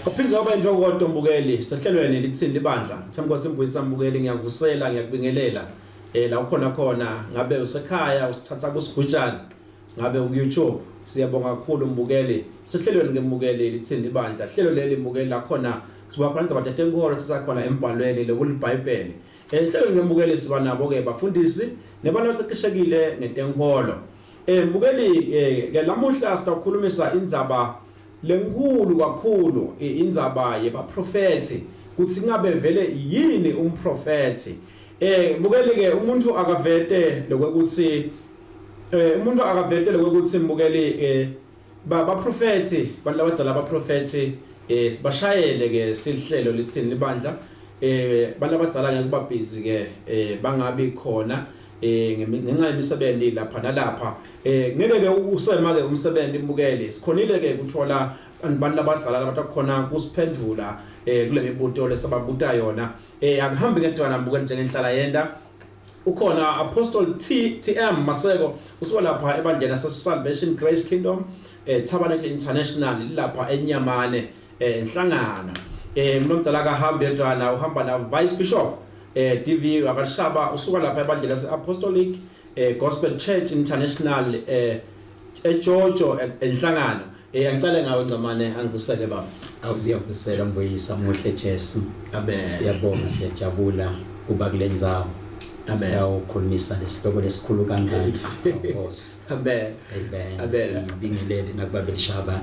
Uphinza waba into kodwa mbukeli sehlelweni Litsini libandla ngithamko simbuyisa mbukeli ngiyavusela ngiyakubingelela la ukhona ngabe usekhaya usithatha kusigujana ngabe ku-YouTube siyabonga kakhulu mbukeli sehlelweni ngembukeli Litsini libandla hlelo leli mbukeli la khona siba khona abantu abatenkolo sisakhona embhalweni lekulibhayibheli hlelweni ngembukeli siba nabo ke bafundisi nebana abaqeqeshekile ngetenkolo mbukeli ke lamuhla sitakhulumisa indzaba lenkulu kakhulu indzaba yebaprofethi kuthi ngabe vele yini umprofethi mbukeli ke umuntu akavete lokuthi mbukeli baprofethi bantu abadzala abaprofethi sibashayele ke sihlelo Litsini libandla bantu abadzala ngeke kuba busy ke bangabi khona ngenxa yemisebenzi lapha nalapha ngeke ke usema ke umsebenzi mbukeli sikhonile ke kuthola abantu abadzala abakhona kusiphendula kule mibuto lesababuta yona akuhambi ngedwana mbukeli njengenhlala yenda ukhona Apostle TM Maseko usuka lapha ebandleni Salvation Grace Kingdom Tabernacle International lapha eNyamane enhlangana unomdzala kahambi yedwana uhamba na Vice Bishop DV akashaba usuka lapha ebandleni Apostolic Gospel Church International eJojo enhlangano angicela ngawe Ncamane angivusele baba awuziyavusela mbuyisa muhle Jesu amen siyabonga siyajabula kuba kule ndzawo siyawukhulumisa lesihloko lesikhulu kangaka Nkosi amen sibingelele nakuba belishaba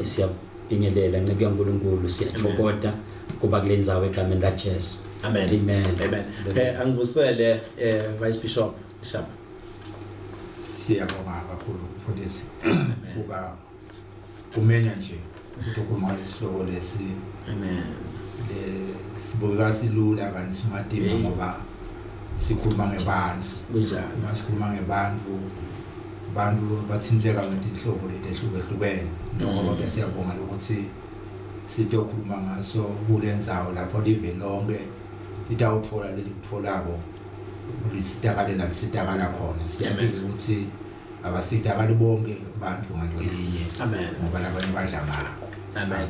siyabingelela ncike kaNkulunkulu siyathokoza kuba kule ndzawo egameni laJesu amen angivusele Vice Bishop Shaba siyabonga kakhulu mfundisi kuba kumenya nje ukukhuluma lesihloko lesi amen sibuka silula kanti simadima ngoba sikhuluma ngebantu kunjani masikhuluma ngebantu abantu bathinteka ngezinhlobo lezihlukahlukene ngoba ke siyabonga ukuthi sitokhuluma ngaso kulendzawo lapho live lonke litawuthola lelitholako lisitakale nalisitakala khona siyabonga ukuthi abasitakali bonke abantu ngalonye amen ngoba labanye badla ngakho amen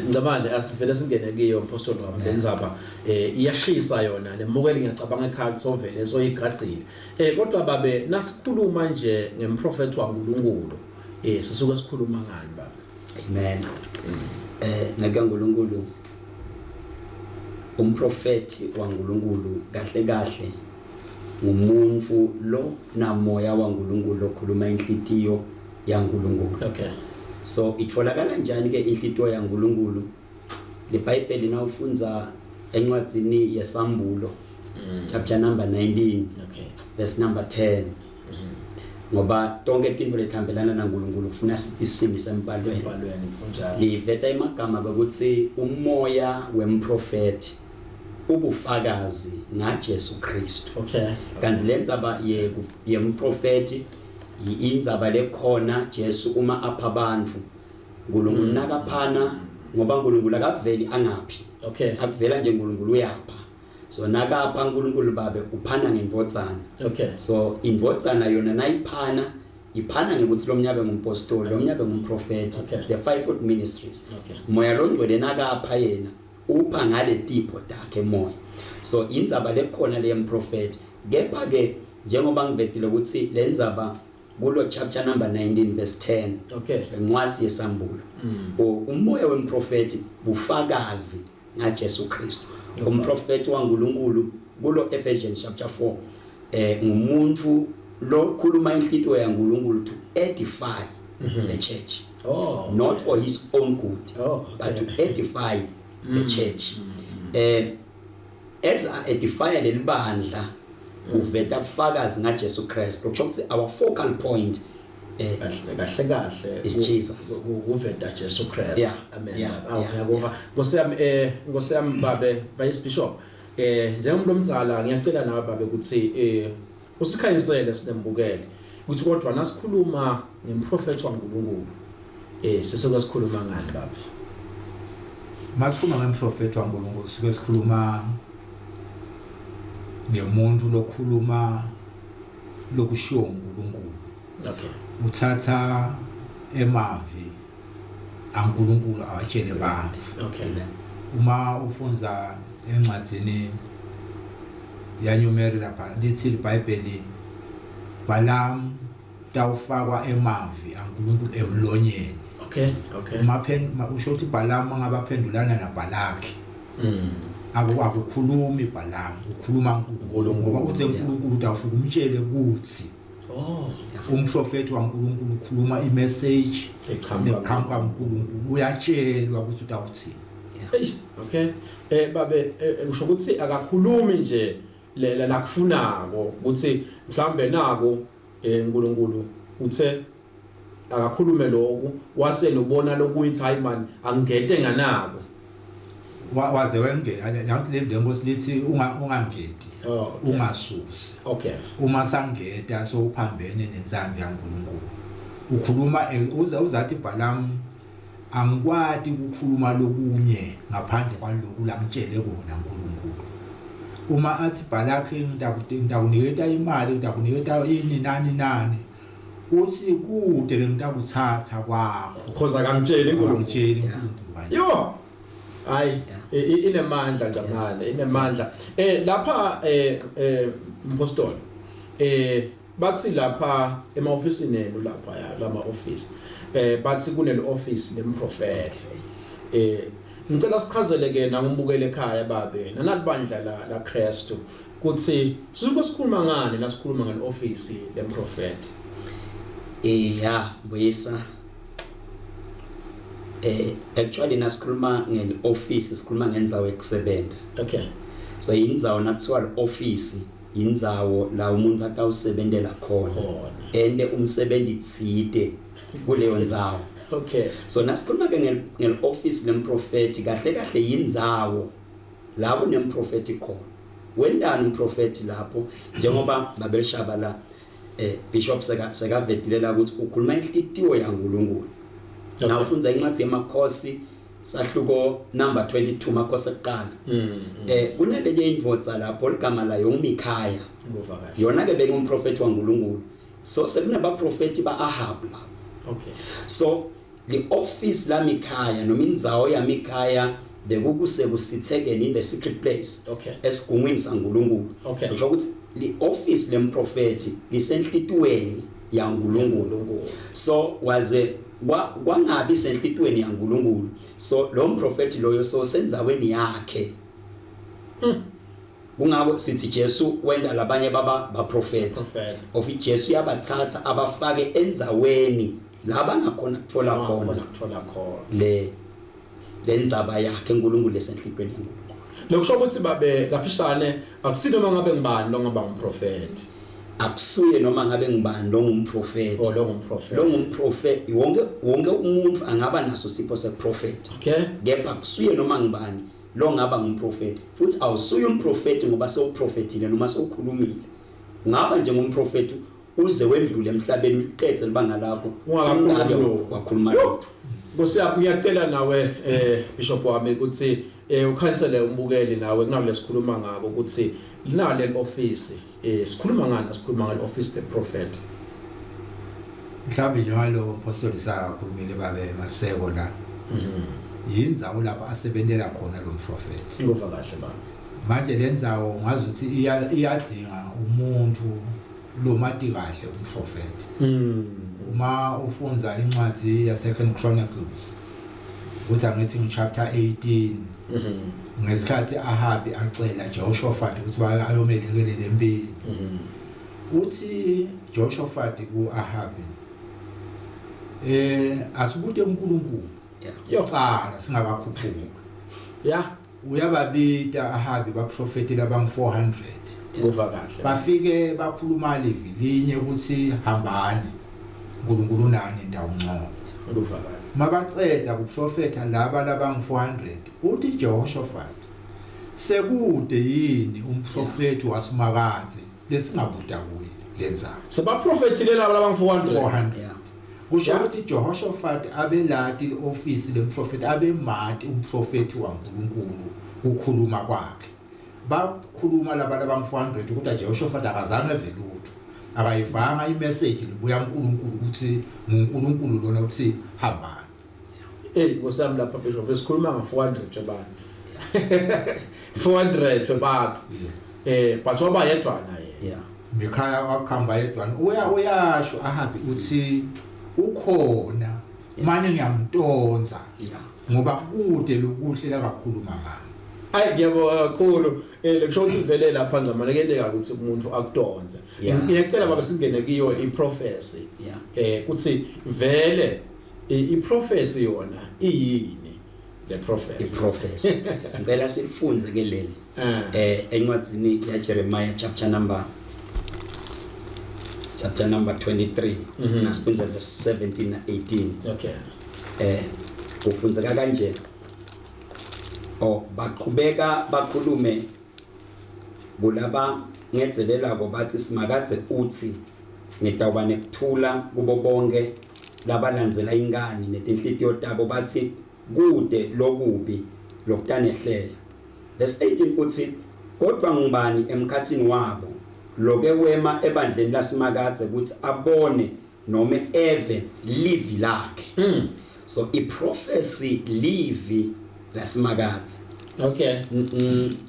ngabande asivele singene kiyo Apostle wami lenzaba iyashisa yona nemukeli ngiyacabanga ekhaya sovele soyigadzile kodwa babe nasikhuluma nje ngemprofethi waNkulunkulu sisuke sikhuluma ngani baba amen nakaNkulunkulu umprofethi waNkulunkulu kahle ngumuntu lo namoya waNkulunkulu okhuluma inhlitiyo yaNkulunkulu okay so itholakala njani ke inhlitiyo yaNkulunkulu leBhayibheli nawufunza encwadzini yesambulo chapter number 19 okay verse number 10 ngoba tonke tintfo lethambelana naNkulunkulu kufuna isimi sempalweni kunjalo liveta emagama ukuthi umoya wemprofethi ubufakazi ngaJesu Kristu okay kanti lenzaba yemprofethi indzaba lekhona Jesu uma apha abantu uNkulunkulu nakaphana ngoba uNkulunkulu akaveli angaphi okay akuvela nje uNkulunkulu uyapha so nakapha uNkulunkulu babe uphana ngemvodzana okay so imvodzana yona nayiphana iphana ngekuthi lomnyabe ngumpostoli lomnyabe ngumprofeti the fivefold ministries moya longcwele nakapha yena upha ngale tipho takhe moya so indzaba lekhona leyemprofeti kepha ke njengoba ngivetile ukuthi lenzaba kulo chapter number 19 verse 10 okay encwadzi yesambulo umoya wemprofeti bufakazi ngaJesu Kristu umprofeti waNkulunkulu kulo Ephesians chapter 4 ngumuntu lo khuluma inhlitiyo yaNkulunkulu to edify the church not for his own good but to edify the church as a edify lelibandla uveta kufakazi ngaJesu Kristu ukuthi our focal point kahle is Jesus uveta Jesu Kristu amen ngiyabonga ngosiyami babe Vice Bishop njengomuntu omdzala ngiyacela nawe babe ukuthi usikhanyisele sinembukele ukuthi kodwa nasikhuluma ngemprofethi waNkulunkulu sisuke sikhuluma ngani baba masikhuluma ngemprofethi waNkulunkulu sisuke sikhuluma ngemuntu lokhuluma lokushiwo uNkulunkulu okay uthatha emavi ankulunkulu awatshele bantu. Okay. Uma ufunza encwadzini yaNumeri lapha lithi iBhayibheli Balaam tawufakwa emavi ankulunkulu emlonyeni. Okay. Usho ukuthi Balaam angabaphendulana naBalaki. Akukhulumi Balaam, ukhuluma uNkulunkulu ngoba uthe uNkulunkulu utawufika umtshele ukuthi umprofethi waNkulunkulu ukhuluma imessage eqhamuka kuNkulunkulu uyatshelwa ukuthi utawuthini. Okay. Babe usho ukuthi akakhulumi nje la kufunako ukuthi mhlambe nako uNkulunkulu uthe akakhulume lokhu wase nobona lokuyithi hayi man angete nganako waze wengena nathi le nkosi lithi ungangeti ungasusi. Okay. Uma sangeta so uphambene nensando yaNkulunkulu ukhuluma uzathi Balaam angikwati ukukhuluma lokunye ngaphandle kwalokhu lamtshele kona uNkulunkulu. Uma athi Balaki ngitakuniketa imali ngitakuniketa ini nani uthi kude ngitakutsatha kwakho because akangitsheli uNkulunkulu. Yo hayi inemandla njengane inemandla lapha mpostoli bathi lapha ema-ofisini enu lapha lama office bathi kunele office lemprofethi ngicela sichazele ke nangumbukele ekhaya babe nanalibandla la Kristu kuthi sizobe sikhuluma ngani nasikhuluma ngale office lemprofethi. Buyisa actually nasikhuluma ngene-office sikhuluma ngendzawo yokusebenza. Okay. So indzawo nakuthiwa office indzawo la umuntu atawusebentela khona ende umsebenzi tsite kuleyo ndzawo. Okay. So nasikhuluma ke ngel-office lemprofethi kahle indzawo la kunemprofethi khona. Wendani umprofethi lapho njengoba babelishaba la Bishop sekavedelela ukuthi ukhuluma inhlitiyo yaNkulunkulu. Na ufunza incwadi yemakhosi sahluko number 22 makhosi ekuqala. Kunale indvodza lapho ligama layo uMikhaya. Yona ke bengumprofethi waNkulunkulu. So sekunabaprofethi baAhab la. Okay. So the office la Mikhaya noma indzawo yaMikhaya bekukusebusithekeni in the secret place. Okay. Esigungwini saNkulunkulu. Okay. Kusho ukuthi the office lemprofethi lisenhlitweni yaNkulunkulu. So waze kwangabi senhlitweni yaNkulunkulu. So lo mprofethi loyo so senzaweni yakhe. Kungabo sithi Jesu wenda labanye baba prophet of Jesu yabathatha abafake enzaweni laba ngakhona kuthola khona le ndzaba yakhe uNkulunkulu lesenhlitweni yaNkulunkulu. Lokusho ukuthi babe kafishane akusilo noma ngabe ngibani lo ngaba umprofethi. Akusuye noma ngabe ngibani lo ngumprofethi. Lo ngumprofethi wonke umuntu angaba naso sipho seprofethi. Okay. Kepha akusuye noma ngibani lo ngaba ngumprofethi. Futhi awusuye umprofethi ngoba sewuprofethile noma sewukhulumile. Ngaba nje ngumprofethi uze wendlule emhlabeni uliqedze libanga lakho wakhuluma lokho. Ngiyacela nawe Bishop wami ukuthi ukhansele umbukeli nawe kunale sikhuluma ngako ukuthi linale office sikhuluma ngani sikhuluma ngale office the prophet. Mhlawumbe njalo apostoli sakhulumile babe maseko la. Yindzawo lapha asebentela khona lo mprofethi. Ngova kahle baba. Manje lendzawo ngazi ukuthi iyadzinga umuntu lomati kahle umprofethi. Uma ufunza incwadi ya 2 Chronicles uthi angithi chapter 18 ngesikhathi Ahabi acela Jehoshaphat ukuthi bayomelekele lempilo. Uthi Jehoshaphat ku Ahabi asibute uNkulunkulu yoqala singakakhuphuki. Uyababita Ahabi baprofeti labangu 400. Ngova kahle. Bafike bakhuluma livi linye ukuthi hambani uNkulunkulu nani indawo ngcono. Ngova kahle. Mabaceda kuprofeta laba labangu 400 uthi Jehoshaphat sekude yini umprofeti wasimakathe lesingabuda kuye lenza. Sebaprofethile laba labangu 400. Kusho ukuthi Jehoshaphat abelati office lemprofeti abemati umprofeti waNkulunkulu ukukhuluma kwakhe. Bakhuluma laba labangu 400 ukuthi Jehoshaphat akazange velutho. Akayivanga imessage libuya uNkulunkulu ukuthi uNkulunkulu lona uthi hambani. ngosami lapha bishop besikhuluma nga400 abantu 400 abantu but waba yedwana yeah Mikhaya wakhamba yedwana uyasho ahambe uthi ukhona manje ngiyamtonza yeah ngoba kude lokuhle la kakhuluma ngami Hayi ngiyabonga kakhulu lekusho ukuthi vele lapha ngamakeleka ukuthi umuntu akudonze ngiyacela baba singene kiyo iprofesi kuthi vele iprofesi yona iyini le iprofesi ngicela sifunze ke leli encwadzini ya Jeremiah chapter number 23 nasifunza verse 17 na 18 okay ufunzeka kanje baqhubeka bakhulume kulaba ngenzelelako bathi simakadze uthi ngitawuba nekuthula kubo bonke labalandzela ingani netinhlitiyo tabo bathi kude lokubi lokutanehlela verse 18 uthi kodwa ngubani emkhathini wabo loke wema ebandleni lasimakadze ukuthi abone noma eve livi lakhe so iprofesi livi lasimakadze okay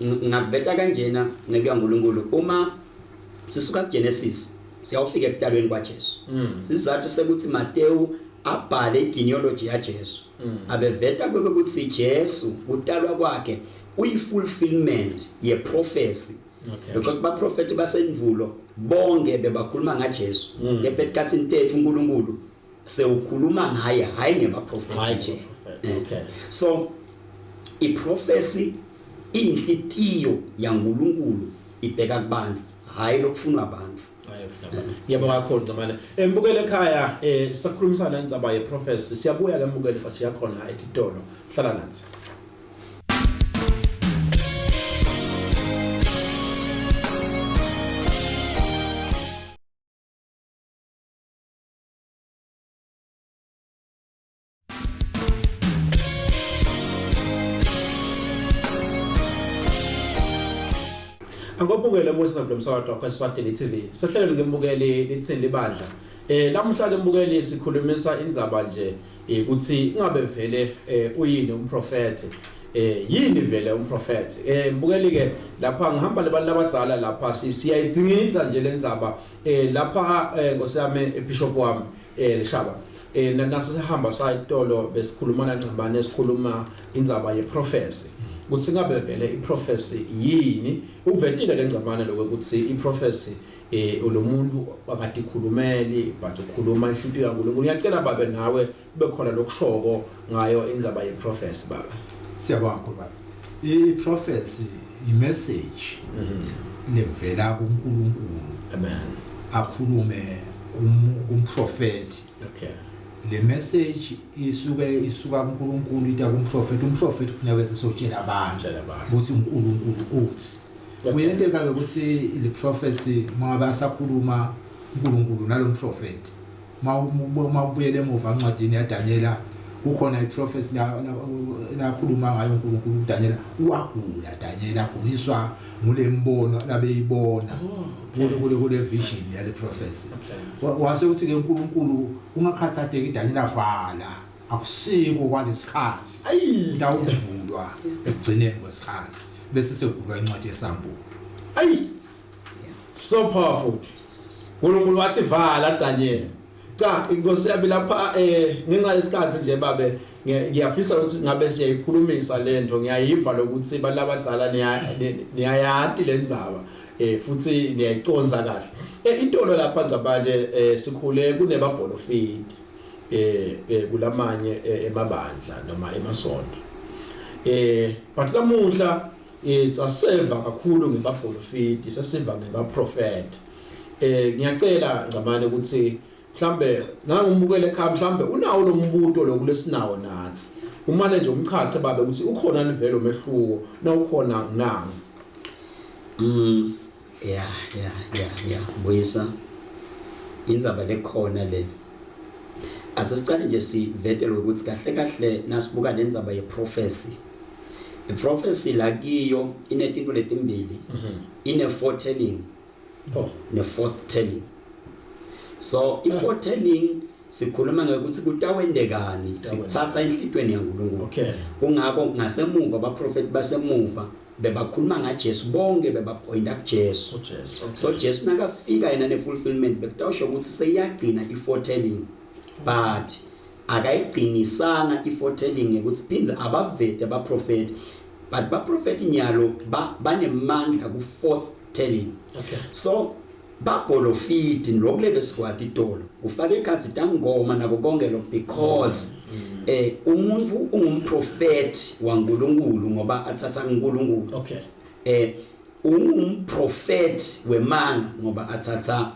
ngabeta kanjena ngekuya uNkulunkulu uma sisuka kuGenesis siyawufika ekudalweni kwaJesu sizathu sekuthi Mateyu abhale igenealogy yaJesu abeveta ukuthi Jesu utalwa kwakhe uyifulfillment yeprofesi lokho baprofeti basenvulo bonke bebakhuluma ngaJesu ngephethi kathi intetho uNkulunkulu sewukhuluma ngaye hayi ngebaprofeti nje okay so iprofesi inhlitiyo yaNkulunkulu ibheka kubantu hayi lokufunwa abantu ngiyabonga kakhulu zamane embukele ekhaya sisakhulumisana indzaba yeprofesi siyabuya ke embukele sachiya khona etitolo hlala nathi Angobukele Moses nomsakazo wakho Eswatini TV. Sehlelo ngembukele Litsini libandla. Lamhla ke mbukele sikhulumisa indzaba nje ukuthi ngabe vele uyini umprofethi. Yini vele umprofethi. Mbukeli ke lapha ngihamba lebantu labadzala lapha siyayidzingiza nje lendzaba lapha ngosiyame bishop wami leshaba. Nasihamba sayitolo besikhulumana ngcambane esikhuluma indzaba yeprofesi. Ukuthi ngabe vele iprofesi yini uvetile ke ngcamana lokuthi iprofesi ulomuntu wakati khulumeli but ukhuluma inhlitiyo yaNkulunkulu ngiyacela babe nawe bekhona lokushoko ngayo indzaba yeprofesi baba siyabonga baba iprofesi imessage nevela kuNkulunkulu amen akhulume umprofeti okay le message isuka kuNkulunkulu ita kumprofeti umprofeti kufanele bese sotshela abantu ukuthi uNkulunkulu uthi kuyenteka ukuthi le prophecy mangabe asakhuluma uNkulunkulu nalomprofeti mawubuyele emuva encwadini yaDaniela kukhona iprofesi la khuluma ngayo uNkulunkulu uDaniela wagula Daniela aguliswa ngulembono labeyibona kule vision yale prophecy wase uthi ke uNkulunkulu ungakhathateki Daniela vala akusiko kwalesikhathi ndawuvulwa ekugcineni kwesikhathi bese sekuvulwa incwadi yesambulo so powerful uNkulunkulu wathi vala Daniela cha inkosi yabi lapha ngenxa yesikhathi nje babe ngiyafisa ukuthi ngabe siyayikhulumisa lento ngiyayiva lokuthi balabadzala niyayati lendzaba futhi niyayiconza kahle intolo lapha ngabale sikhule kunebabholofidi kulamanye emabandla noma emasonto but lamuhla saseva kakhulu ngebabholofidi saseva ngebaprofeti ngiyacela ngamane ukuthi mhlambe nangumbukele ekhaya mhlambe unawo lo mbuto lokulesinawo nathi umane nje umchache babe ukuthi ukhona nivele omehluko na ukhona nginanga yeah Buyisa indzaba lekhona le asisicale nje sivetele ukuthi kahle nasibuka lendzaba yeprofesi iprofesi lakiyo inetinto letimbili ine foretelling ne forthtelling so i foretelling sikhuluma ngokuthi kutawendekani sikuthatha enhlitweni yaNkulunkulu. Okay. Kungakho ngasemuva abaprofeti basemuva bebakhuluma ngaJesu bonke bebapointa kuJesu. So Jesu nakafika yena ne-fulfillment bekutawusho ukuthi seyagcina i-foretelling but akayiqinisanga i-foretelling ukuthi phinze abavete abaprofeti but baprofeti nyalo banemandla ku-foretelling. Okay. So babolofiti lokulebe sikwati itolo ufake ikhathi tangoma nako konke lo because umuntu ungumprofeti waNkulunkulu ngoba athatha uNkulunkulu. Okay. Umprofeti wemanga ngoba athatha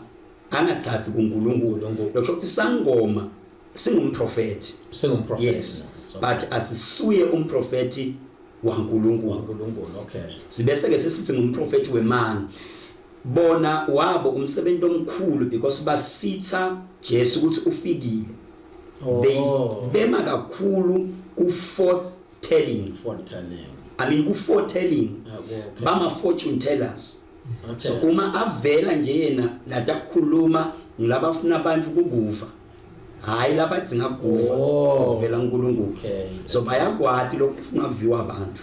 angathathi kuNkulunkulu. Lokho ukuthi sangoma singumprofeti. Yes. But asisuye umprofeti waNkulunkulu. Okay. Sibese ke sesithi ngumprofeti wemanga. Bona wabo umsebenzi omkhulu because basitha Jesu ukuthi ufikile. Bema kakhulu ku foretelling. I mean ku foretelling. Bama fortune tellers. Okay. So uma avela nje yena lata kukhuluma ngilabafuna abantu kukufa. Hayi labadzinga kufa. Vela uNkulunkulu. So bayakwati lokufuna kuviwa abantu.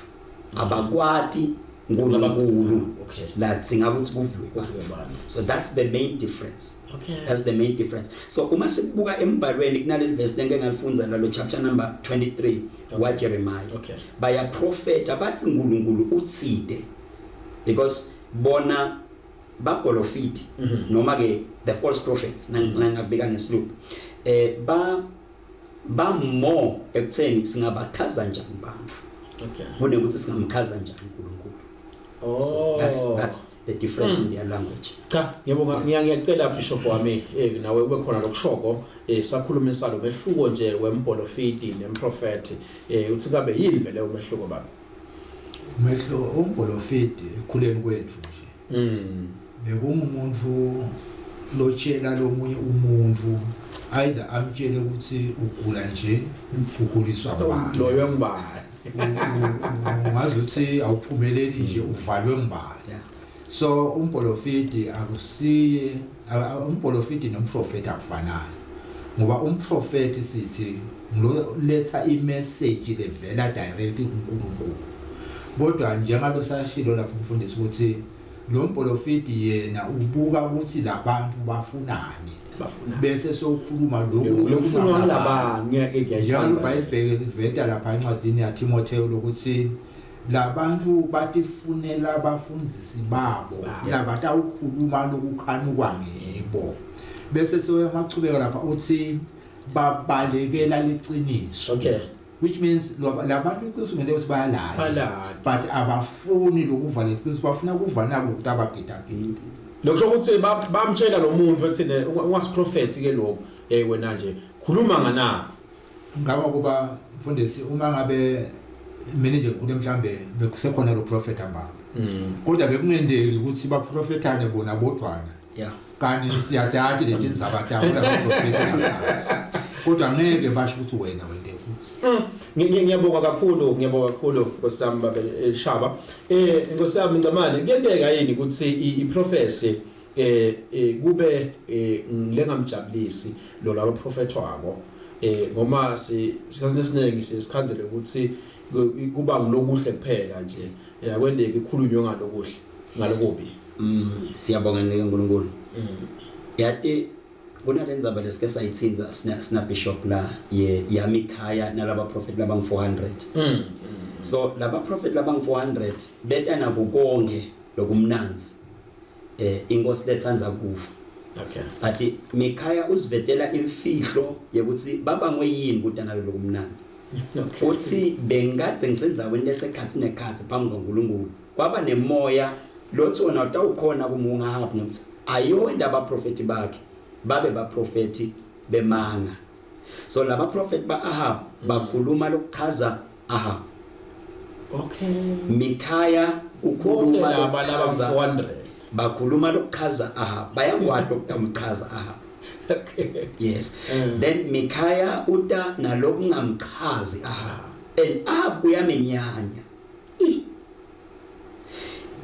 Abakwati uNkulunkulu. La dzinga ukuthi kuviwe abantu. So that's the main difference. Okay. That's the main difference. So uma sibuka embhalweni kunale verse ngeke ngalifunza lalo chapter number 23 wa Jeremiah. Okay. Baya prophet abathi uNkulunkulu utside because bona babolofiti noma ke the false prophets nangabeka ngesilungu ba more ekutheni singabachaza njani abantu. Okay. Kunekuthi singamchaza njani uNkulunkulu. So that's the difference in their language. Cha ngiyabonga ngiyacela bishop wami nawe ube khona lokushoko sakhuluma isalo mehluko nje wembolofiti nemprofeti uthi kabe yini vele umehluko baba? Umehluko umbolofiti ekhuleni kwethu nje. Bekumuntu lotshela lomunye umuntu either amtshele ukuthi ugula nje uguliswa abantu. Loyo ngibani? Ungazuthi awuphumeleli nje uvalwe ngibani. So umprofeti akusiye umprofeti nomprofeti akufanani. Ngoba umprofeti sithi letha imessage levela directly kuNkulunkulu. Kodwa njengalo sashilo lapho umfundisi ukuthi lo mprofeti yena ubuka ukuthi labantu bafunani. Bese sokhuluma lokufuna laba ngeke ngiyayithanda. Njalo iBhayibheli liveta lapha encwadini yaTimotheo lokuthi labantu batifunela abafundisi babo labatawukhuluma lokukhanukwa ngebo. Bese soyamachubeka lapha uthi babalekela liqiniso. Okay. Which means labantu iqiniso ngeke ukuthi bayalala but abafuni lokuvala iqiniso bafuna ukuvala ukuthi abagidagidi. Lokusho ukuthi bamtshela lo muntu ethine ungasiprofeti ke lokho wena nje khuluma ngana ngaba kuba mfundisi uma ngabe mina nje kude mhlambe bekusekhona lo prophet amba kodwa bekungendeki ukuthi baprofetane bona bodwana kanti siyadati lento zabatanga la prophet ngaphansi kodwa ngeke basho ukuthi wena wende ukuthi ngiyabonga kakhulu nkosamba Shaba nkosami ngicamane kuyenteka yini ukuthi iprofesi kube ngilengamjabulisi lo labo prophet wabo ngoma sikhathi esiningi sisikhanzele ukuthi kuba ngilokuhle kuphela nje yakwendeke ikhulunywe ngalokuhle ngalokubi. Siyabonga uNkulunkulu. Yathi kunalendzaba lesike sayithinza sina bishop la yamikhaya nalaba prophet laba 400. So laba prophet laba 400 betana kukonke lokumnanzi inkosi lethanza kufa. Okay. Ati Mikhaya usivetela imfihlo yokuthi baba ngoyini kutana lokumnanzi. Uthi bengathi ngisenzaweni lesekhathi nekhathi phambi kaNkulunkulu kwaba nemoya lothi wona utawukhona kumunga haphi ngokuthi ayowenda abaprofeti bakhe babe baprofeti bemanga. So laba prophet ba Ahab bakhuluma lokuchaza Ahab. Okay. Mikhaya ukhuluma lokuchaza 400 bakhuluma lokuchaza Ahab bayakwazi ukumchaza Ahab. Okay. Yes. Then Mikhaya uta nalokungamchazi Ahab and Ahab uyamenyanya.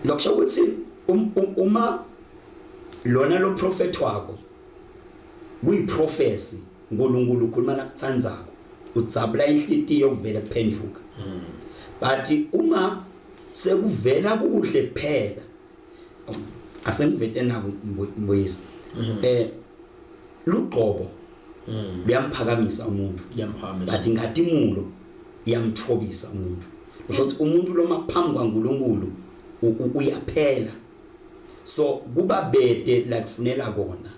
Lokusho ukuthi uma lona lo prophet wakho kuyi prophecy uNkulunkulu ukhuluma nakuthandzako udzabula inhlitiyo yokuvela kuphenduka but uma sekuvela kuhle kuphela asengivete nabo mboyisi luqobo luyamphakamisha umuntu but ngatimulo iyamthobisa umuntu kusho ukuthi umuntu lo maphambi kwaNkulunkulu uyaphela so kuba bede la kufunela kona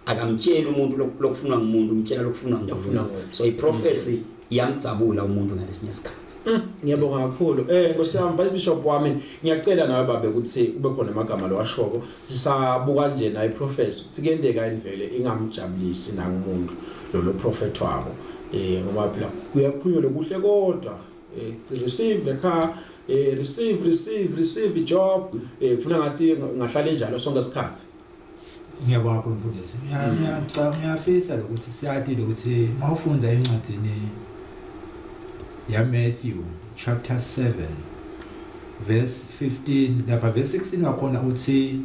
akamtsheli umuntu lokufunwa ngumuntu umtshela lokufunwa nguNkulunkulu so iProphecy iyamdzabula umuntu ngalesinye isikhathi ngiyabonga kakhulu nkosiyami vice bishop wami ngiyacela nawe babe ukuthi kube khona amagama lo washoko sisabuka nje na iProphecy ukuthi kuyendeka indvele ingamjabulisi nangumuntu lo prophet wabo ngoba phela kuyakhulunywa lokuhle kodwa receive the car receive job kufuna ngathi ngahlala njalo sonke isikhathi ngiyabonga kakhulu mfundisi ngiyafisa lokuthi siyathi lokuthi mawufunda encwadini ya Matthew chapter 7 verse 15 lapha verse 16 wakhona uthi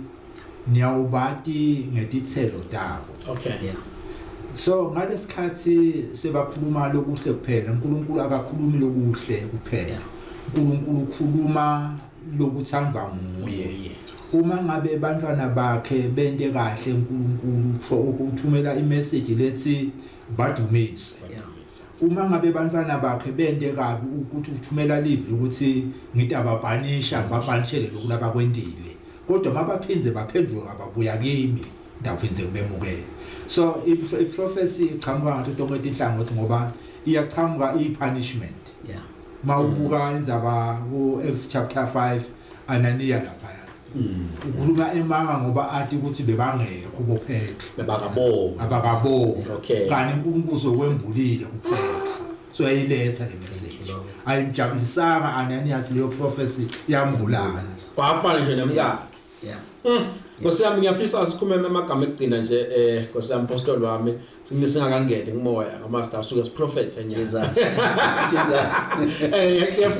niyawubati ngetithelo tabo okay so ngalesikhathi sebakhuluma lokuhle kuphela uNkulunkulu akakhulumi lokuhle kuphela uNkulunkulu ukhuluma lokuthandwa nguye uma ngabe bantwana bakhe bente kahle uNkulunkulu for ukuthumela imessage lethi badumise uma ngabe bantwana bakhe bente kabi ukuthi uthumela live ukuthi ngithi ababhanisha babanishele lokhu labakwendile kodwa mabaphinze baphenduka ababuya kimi ndaphinze kubemukele so iProphecy iqhamuka ngathi tonke inhlangothi ngoba iyaqhamuka ipunishment mawubuka indzaba ku Acts chapter 5 Ananiya lapha ukhuluma emanga ngoba athi ukuthi bebangekho bophethe abakabo kanti uNkulunkulu sokwembulile kuphethe so ayiletha le message ayimjabulisanga Ananias leyo Prophecy yambulana kwafana nje nemkakhe nkosiyami ngiyafisa sikhulume amagama ekugcina nje nkosiyami apostoli wami singakangene ngimoya ngamaster asuke prophet Jesus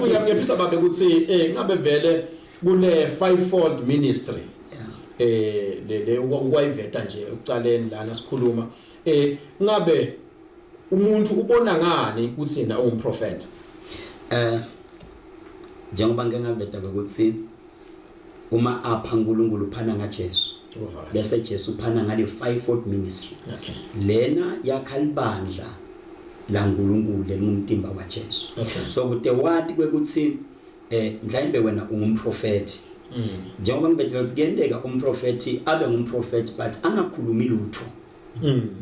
ngiyafisa babe ukuthi ngabe vele kule fivefold ministry le ukwayiveta nje ukucaleni lana sikhuluma ngabe umuntu ubona ngani ukuthi yena umprofeti njengoba ngingaveta ukuthi uma apha uNkulunkulu phana ngaJesu bese Jesu phana ngale fivefold ministry lena yakha libandla la uNkulunkulu lengumtimba waJesu so kude wathi kwekuthi mhlawumbe wena ungumprofeti njengoba ngibethe ukuthi kuyendeka umprofeti abe ngumprofeti but angakhulumi lutho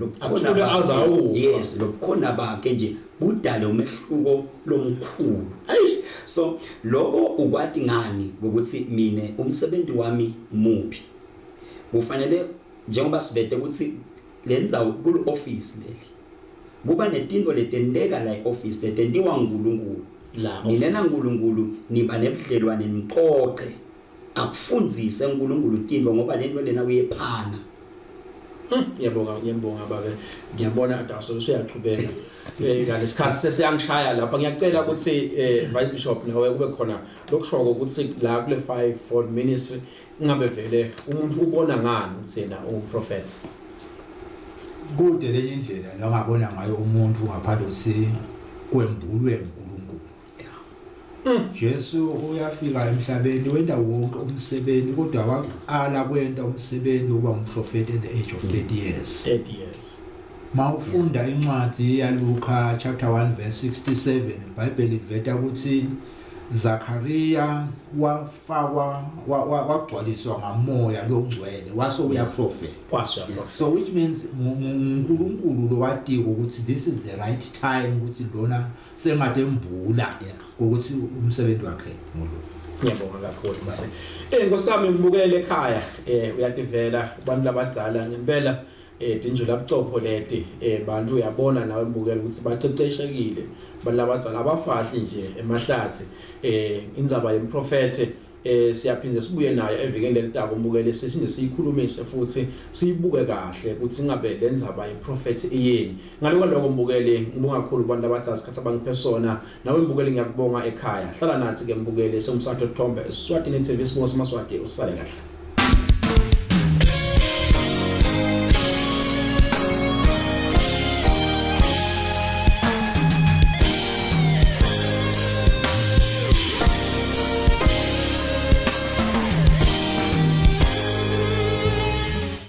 lokukhona azawu yes lokukhona bakhe nje budale umehluko lomkhulu so lokho ukwathi ngani ukuthi mina umsebenzi wami muphi kufanele njengoba sibete ukuthi lenza ku office leli kuba netinto letendeka la office letendiwa nguNkulunkulu mina uNkulunkulu niba nebudlelwane nimqoqe akufundzise uNkulunkulu tinto ngoba lento lena uyephana ngiyabonga babe ngiyabona adaso usuyaqhubeka ngalesikhathi sesiyangishaya lapha ngiyacela ukuthi vice bishop nawe kube khona lokushoko ukuthi la kule fivefold ministry ngabe vele umuntu ubona ngani ukuthi yena umprofeti kude lenye indlela langabona ngayo umuntu ngaphandle ukuthi kwembulwe uNkulunkulu Jesu uyafika emhlabeni wenda wonke umsebenzi kodwa waqala kwenta umsebenzi uba umprofeti at the age of 30 years mawufunda incwadi ya Luka chapter 1 verse 67 iBhayibheli liveta ukuthi Zakaria wagcwaliswa ngamoya longcwele waso uyaprofeti so which means uNkulunkulu lo watiko ukuthi this is the right time ukuthi lona sengade embula ukuthi umsebenzi wakhe ngolo ngiyabonga kakhulu babe nkosami ngibukele ekhaya uyativela abantu labadzala ngempela dinjo labuchopho leti bantu uyabona nawe mbukela ukuthi baceceshekile balabadzala abafahli nje emahlathi indzaba yemprofeti siyaphinze sibuye nayo evikeni lelitako mbukele sesinde siyikhulumise futhi siyibuke kahle ukuthi ngabe lenzaba yiprofeti iyini ngaloko mbukele ngibonga kakhulu abantu abathi isikhathi abangiphesona nawe mbukele ngiyakubonga ekhaya hlala nathi ke mbukele sengumsatho Thombe Eswatini TV sibonga semaswati usale kahle